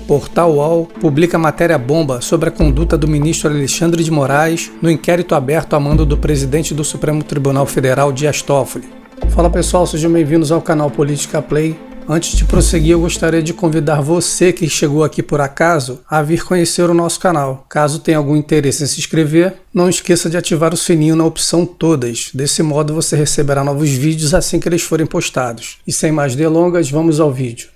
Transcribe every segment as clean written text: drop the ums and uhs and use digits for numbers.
Portal UOL publica matéria-bomba sobre a conduta do ministro Alexandre de Moraes no inquérito aberto a mando do presidente do Supremo Tribunal Federal, Dias Toffoli. Fala pessoal, sejam bem-vindos ao canal Política Play. Antes de prosseguir, eu gostaria de convidar você que chegou aqui por acaso a vir conhecer o nosso canal. Caso tenha algum interesse em se inscrever, não esqueça de ativar o sininho na opção Todas. Desse modo você receberá novos vídeos assim que eles forem postados. E sem mais delongas, vamos ao vídeo.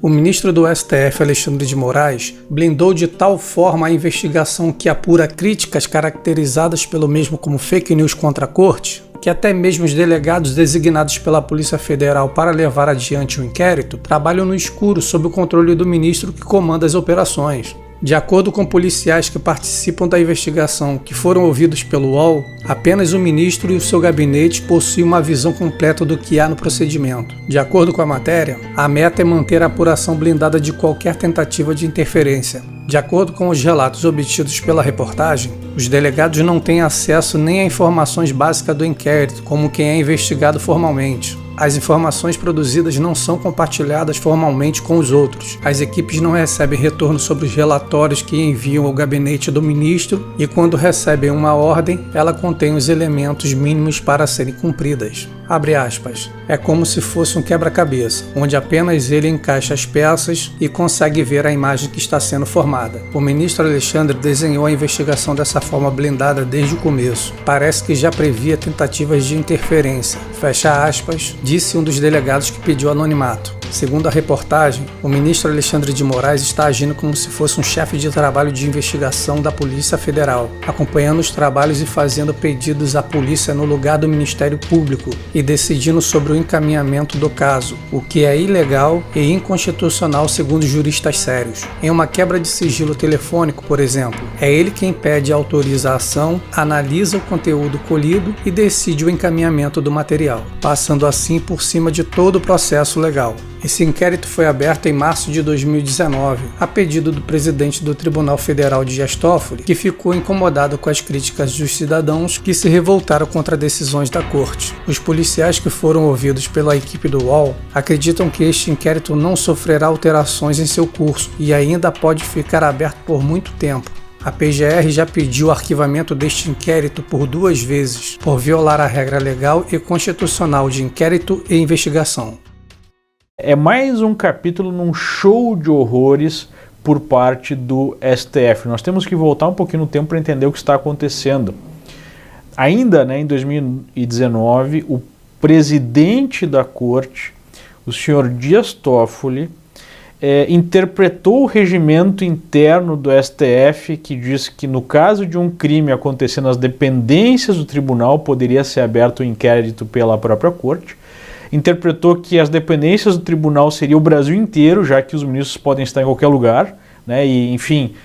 O ministro do STF, Alexandre de Moraes, blindou de tal forma a investigação que apura críticas caracterizadas pelo mesmo como fake news contra a corte, que até mesmo os delegados designados pela Polícia Federal para levar adiante o inquérito trabalham no escuro sob o controle do ministro que comanda as operações. De acordo com policiais que participam da investigação que foram ouvidos pelo UOL, apenas o ministro e o seu gabinete possuem uma visão completa do que há no procedimento. De acordo com a matéria, a meta é manter a apuração blindada de qualquer tentativa de interferência. De acordo com os relatos obtidos pela reportagem, os delegados não têm acesso nem a informações básicas do inquérito, como quem é investigado formalmente. As informações produzidas não são compartilhadas formalmente com os outros. As equipes não recebem retorno sobre os relatórios que enviam ao gabinete do ministro e quando recebem uma ordem, ela contém os elementos mínimos para serem cumpridas. Abre aspas. É como se fosse um quebra-cabeça, onde apenas ele encaixa as peças e consegue ver a imagem que está sendo formada. O ministro Alexandre desenhou a investigação dessa forma blindada desde o começo. Parece que já previa tentativas de interferência. Fecha aspas, disse um dos delegados que pediu anonimato. Segundo a reportagem, o ministro Alexandre de Moraes está agindo como se fosse um chefe de trabalho de investigação da Polícia Federal, acompanhando os trabalhos e fazendo pedidos à polícia no lugar do Ministério Público e decidindo sobre o encaminhamento do caso, o que é ilegal e inconstitucional segundo juristas sérios. Em uma quebra de sigilo telefônico, por exemplo, é ele quem pede e autoriza a ação, analisa o conteúdo colhido e decide o encaminhamento do material, passando assim por cima de todo o processo legal. Esse inquérito foi aberto em março de 2019, a pedido do presidente do Tribunal Federal, Dias Toffoli, que ficou incomodado com as críticas dos cidadãos que se revoltaram contra decisões da corte. Os policiais que foram ouvidos pela equipe do UOL acreditam que este inquérito não sofrerá alterações em seu curso e ainda pode ficar aberto por muito tempo. A PGR já pediu o arquivamento deste inquérito por 2 vezes, por violar a regra legal e constitucional de inquérito e investigação. É mais um capítulo num show de horrores por parte do STF. Nós temos que voltar um pouquinho no tempo para entender o que está acontecendo. Ainda em 2019, o presidente da corte, o senhor Dias Toffoli, interpretou o regimento interno do STF que diz que no caso de um crime acontecendo nas dependências do tribunal poderia ser aberto o inquérito pela própria corte. Interpretou que as dependências do tribunal seria o Brasil inteiro, já que os ministros podem estar em qualquer lugar, e enfim,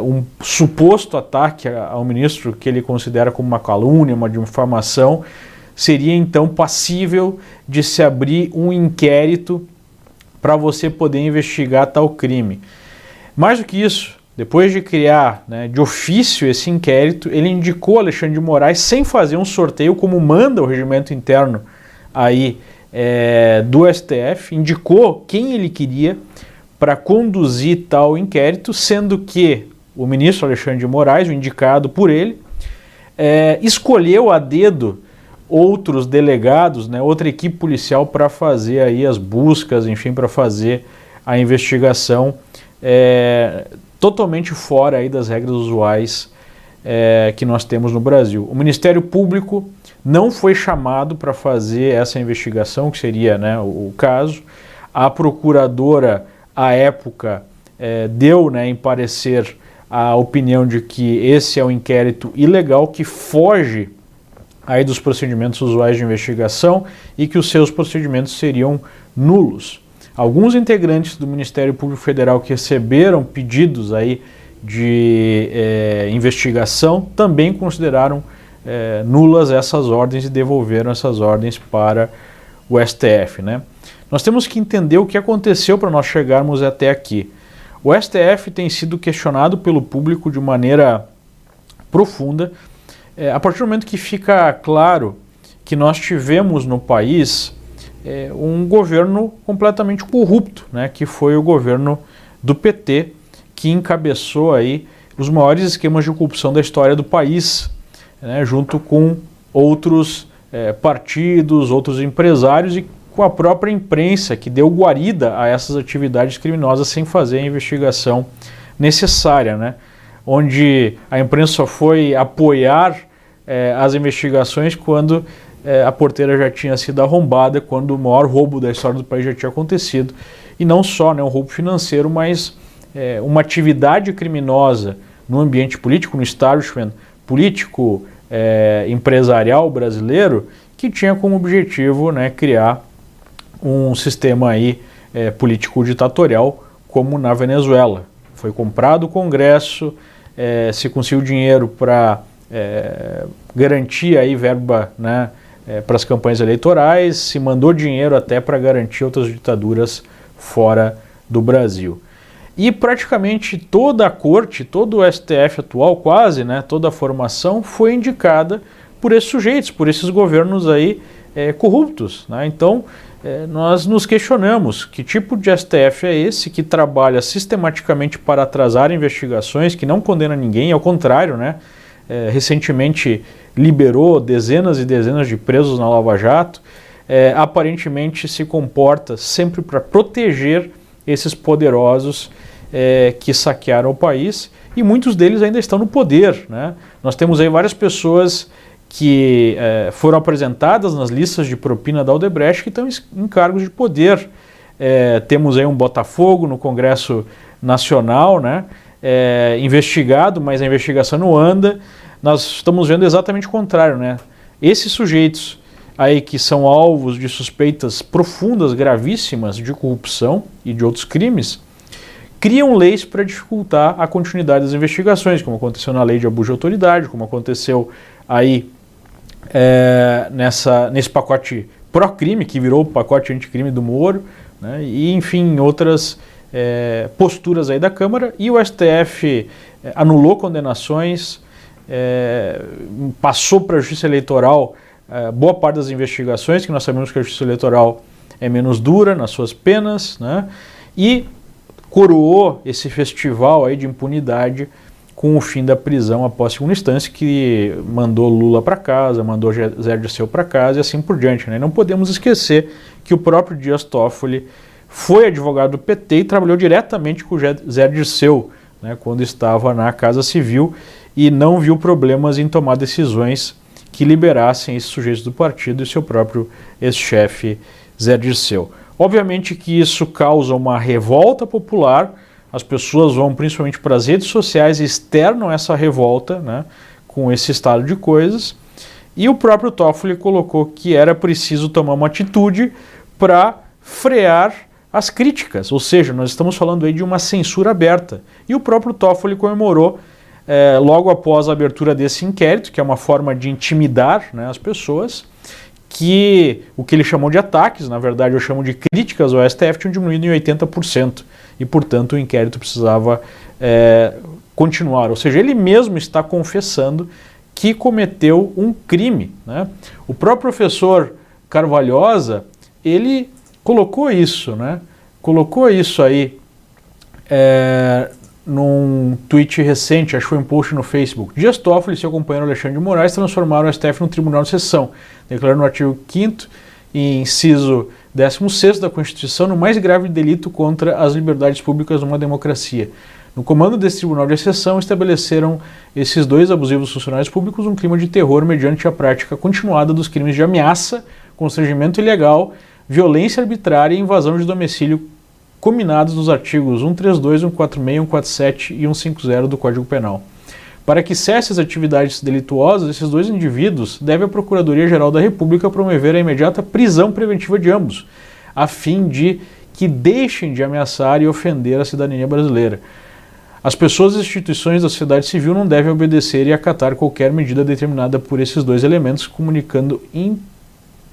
um suposto ataque ao ministro que ele considera como uma calúnia, uma difamação, seria então passível de se abrir um inquérito para você poder investigar tal crime. Mais do que isso, depois de criar de ofício esse inquérito, ele indicou Alexandre de Moraes sem fazer um sorteio como manda o regimento interno aí do STF, indicou quem ele queria para conduzir tal inquérito, sendo que o ministro Alexandre de Moraes, o indicado por ele, escolheu a dedo outros delegados, outra equipe policial para fazer aí as buscas, enfim, para fazer a investigação totalmente fora aí das regras usuais que nós temos no Brasil. O Ministério Público não foi chamado para fazer essa investigação, que seria o caso. A procuradora, à época, deu em parecer a opinião de que esse é um inquérito ilegal, que foge aí dos procedimentos usuais de investigação e que os seus procedimentos seriam nulos. Alguns integrantes do Ministério Público Federal que receberam pedidos aí de investigação também consideraram nulas essas ordens e devolveram essas ordens para o STF. Nós temos que entender o que aconteceu para nós chegarmos até aqui. O STF tem sido questionado pelo público de maneira profunda. A partir do momento que fica claro que nós tivemos no país um governo completamente corrupto, né, que foi o governo do PT, que encabeçou aí os maiores esquemas de corrupção da história do país, né, junto com outros partidos, outros empresários e com a própria imprensa, que deu guarida a essas atividades criminosas sem fazer a investigação necessária, né, onde a imprensa só foi apoiar as investigações quando a porteira já tinha sido arrombada, quando o maior roubo da história do país já tinha acontecido, e não só, né, um roubo financeiro, mas uma atividade criminosa no ambiente político, no establishment político empresarial brasileiro, que tinha como objetivo, né, criar um sistema aí político ditatorial como na Venezuela. Foi comprado o Congresso, se conseguiu dinheiro para garantir aí verba, né, para as campanhas eleitorais, se mandou dinheiro até para garantir outras ditaduras fora do Brasil. E praticamente toda a corte, todo o STF atual, quase, né, toda a formação foi indicada por esses sujeitos, por esses governos aí corruptos, né? Então, nós nos questionamos que tipo de STF é esse que trabalha sistematicamente para atrasar investigações, que não condena ninguém, ao contrário, né? Recentemente liberou dezenas e dezenas de presos na Lava Jato, aparentemente se comporta sempre para proteger esses poderosos que saquearam o país, e muitos deles ainda estão no poder, né? Nós temos aí várias pessoas que foram apresentadas nas listas de propina da Odebrecht que estão em cargos de poder. Temos aí um Botafogo no Congresso Nacional, né? Investigado, mas a investigação não anda. Nós estamos vendo exatamente o contrário, né? Esses sujeitos aí que são alvos de suspeitas profundas, gravíssimas de corrupção e de outros crimes, criam leis para dificultar a continuidade das investigações, como aconteceu na lei de abuso de autoridade, como aconteceu aí nesse pacote pró-crime, que virou o pacote anticrime do Moro, né? E enfim, outras posturas aí da Câmara, e o STF anulou condenações, passou para a Justiça Eleitoral boa parte das investigações, que nós sabemos que a Justiça Eleitoral é menos dura nas suas penas, né? E coroou esse festival aí de impunidade com o fim da prisão após segunda instância, que mandou Lula para casa, mandou Zé Dirceu para casa e assim por diante, né? Não podemos esquecer que o próprio Dias Toffoli foi advogado do PT e trabalhou diretamente com o Zé Dirceu, né, quando estava na Casa Civil, e não viu problemas em tomar decisões que liberassem esses sujeitos do partido e seu próprio ex-chefe Zé Dirceu. Obviamente que isso causa uma revolta popular, as pessoas vão principalmente para as redes sociais e externam essa revolta, né, com esse estado de coisas, e o próprio Toffoli colocou que era preciso tomar uma atitude para frear as críticas, ou seja, nós estamos falando aí de uma censura aberta, e o próprio Toffoli comemorou logo após a abertura desse inquérito, que é uma forma de intimidar, né, as pessoas, que o que ele chamou de ataques, na verdade eu chamo de críticas ao STF, tinham diminuído em 80%, e portanto o inquérito precisava continuar, ou seja, ele mesmo está confessando que cometeu um crime, né? O próprio professor Carvalhosa, ele colocou isso, né? Colocou isso aí num tweet recente, acho que foi um post no Facebook. Dias Toffoli e seu companheiro Alexandre de Moraes transformaram o STF num tribunal de sessão, declarando no artigo 5º e inciso 16º da Constituição no mais grave delito contra as liberdades públicas numa democracia. No comando desse tribunal de exceção estabeleceram esses dois abusivos funcionários públicos um clima de terror mediante a prática continuada dos crimes de ameaça, constrangimento ilegal, violência arbitrária e invasão de domicílio combinados nos artigos 132, 146, 147 e 150 do Código Penal. Para que cesse as atividades delituosas, esses dois indivíduos devem a Procuradoria-Geral da República promover a imediata prisão preventiva de ambos, a fim de que deixem de ameaçar e ofender a cidadania brasileira. As pessoas e instituições da sociedade civil não devem obedecer e acatar qualquer medida determinada por esses dois elementos, comunicando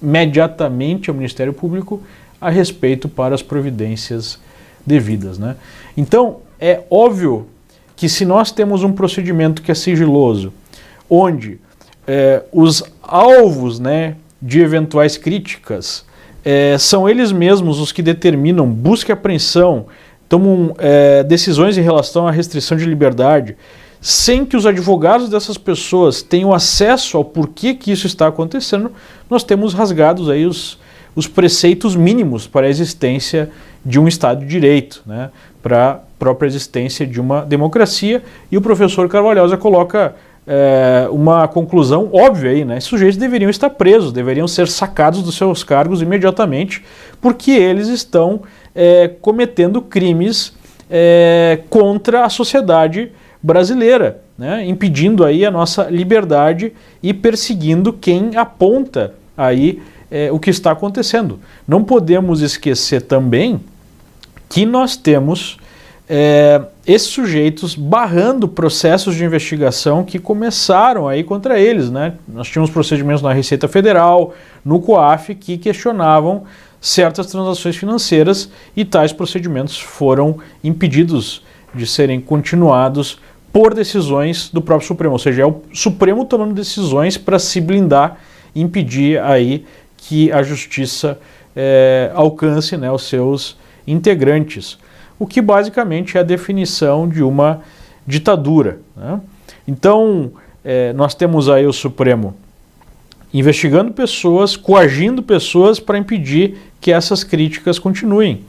imediatamente ao Ministério Público a respeito para as providências devidas, né? Então, é óbvio que se nós temos um procedimento que é sigiloso, onde os alvos, né, de eventuais críticas são eles mesmos os que determinam busca e apreensão, tomam decisões em relação à restrição de liberdade, sem que os advogados dessas pessoas tenham acesso ao porquê que isso está acontecendo, nós temos rasgados aí os preceitos mínimos para a existência de um Estado de Direito, né, para a própria existência de uma democracia. E o professor Carvalhosa coloca uma conclusão óbvia aí, né? Esses sujeitos deveriam estar presos, deveriam ser sacados dos seus cargos imediatamente, porque eles estão cometendo crimes contra a sociedade brasileira, né? Impedindo aí a nossa liberdade e perseguindo quem aponta aí o que está acontecendo. Não podemos esquecer também que nós temos esses sujeitos barrando processos de investigação que começaram aí contra eles, né? Nós tínhamos procedimentos na Receita Federal, no COAF, que questionavam certas transações financeiras e tais procedimentos foram impedidos de serem continuados por decisões do próprio Supremo, ou seja, é o Supremo tomando decisões para se blindar e impedir aí que a justiça alcance, né, os seus integrantes, o que basicamente é a definição de uma ditadura, né? Então, nós temos aí o Supremo investigando pessoas, coagindo pessoas para impedir que essas críticas continuem.